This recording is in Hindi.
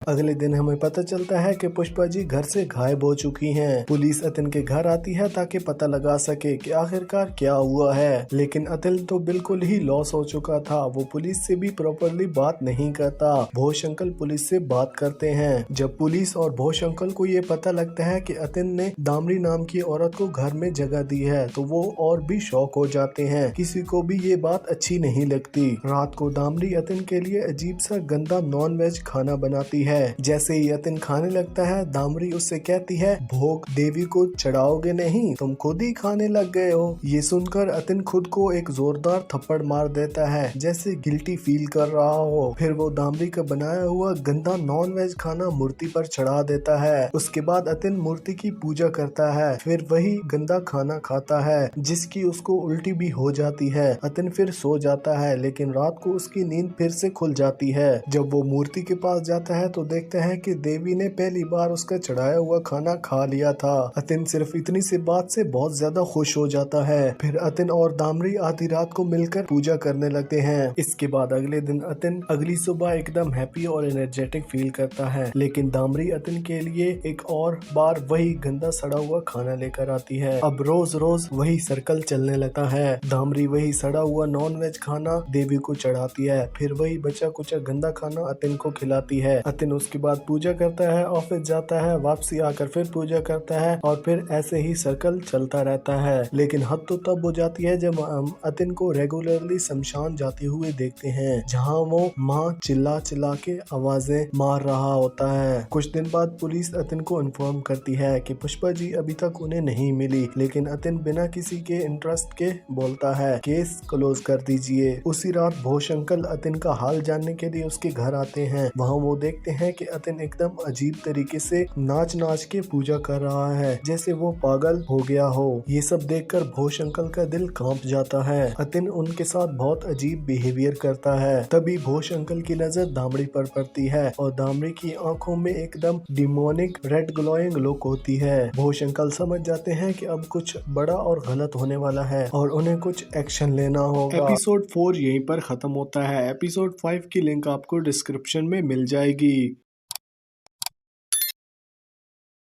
अगले दिन हमें पता चलता है कि पुष्पा जी घर से गायब हो चुकी हैं। पुलिस अतिन के घर आती है ताकि पता लगा सके कि आखिरकार क्या हुआ है, लेकिन अतिन तो बिल्कुल ही लॉस हो चुका था। वो पुलिस से भी प्रॉपरली बात नहीं करता। भोश अंकल पुलिस से बात करते हैं। जब पुलिस और भोश अंकल को ये पता लगता है कि अतिन ने दामरी नाम की औरत को घर में जगह दी है तो वो और भी शॉक हो जाते हैं। किसी को भी ये बात अच्छी नहीं लगती। रात को दामरी अतिन के लिए अजीब सा गंदा नॉन वेज खाना बनाती है। जैसे ही अतिन खाने लगता है, दामरी उससे कहती है, भोग देवी को चढ़ाओगे नहीं, तुम खुद ही खाने लग गए हो। ये सुनकर अतिन खुद को एक जोरदार थप्पड़ मार देता है, जैसे गिल्टी फील कर रहा हो। फिर वो दामरी का बनाया हुआ गंदा नॉन वेज खाना मूर्ति पर चढ़ा देता है। उसके बाद अतिन मूर्ति की पूजा करता है, फिर वही गंदा खाना खाता है जिसकी उसको उल्टी भी हो जाती है। अतिन फिर सो जाता है, लेकिन रात को उसकी नींद फिर से खुल जाती है। जब वो मूर्ति के पास जाता है तो देखता है कि देवी ने पहली बार उसका चढ़ाया हुआ खाना खा लिया था। अतिन सिर्फ इतनी सी बात से बहुत ज्यादा खुश हो जाता है। फिर अतिन और दामरी आधी रात को मिलकर पूजा करने लगते हैं। इसके बाद अगले दिन अतिन अगली सुबह एकदम हैप्पी और एनर्जेटिक फील करता है, लेकिन दामरी अतिन के लिए एक और बार वही गंदा सड़ा हुआ खाना लेकर आती है। अब रोज रोज वही सर्कल चलने लगता है। दामरी वही सड़ा हुआ नॉन वेज खाना देवी को चढ़ाती है, फिर वही बचा कुचा गंदा खाना अतिन को खिलाती है। अतिन उसके बाद पूजा करता है, ऑफिस जाता है, वापसी आकर फिर पूजा करता है और फिर ऐसे ही सर्कल चलता रहता है। लेकिन हद तो तब हो जाती है जब हम अतिन को रेगुलरली शमशान जाते हुए देखते हैं, जहाँ वो माँ चिल्ला चिल्ला के आवाजें मार रहा होता है। कुछ दिन बाद पुलिस अतिन को इन्फॉर्म करती है कि पुष्पा जी अभी तक उन्हें नहीं मिली, लेकिन अतिन बिना किसी के इंटरेस्ट के बोलता है, केस क्लोज कर दीजिए। उसी रात भोश अंकल अतिन का हाल जानने के लिए उसके घर आते हैं। वहाँ वो देखते हैं कि अतिन एकदम अजीब तरीके से नाच नाच के पूजा कर रहा है, जैसे वो पागल हो गया हो। ये सब देखकर भोश अंकल का दिल कांप जाता है। अतिन उनके साथ बहुत अजीब बिहेवियर करता है। तभी भोश अंकल की नजर दामड़ी पर पड़ती है और दामड़ी की आंखों में एकदम डिमोनिक रेड ग्लोइंग लुक होती है। भोश अंकल समझ जाते हैं कि अब कुछ बड़ा और गलत होने वाला है और उन्हें कुछ एक्शन लेना होगा। एपिसोड 4 यहीं पर खत्म होता है। एपिसोड 5 की लिंक आपको डिस्क्रिप्शन में मिल जाएगी।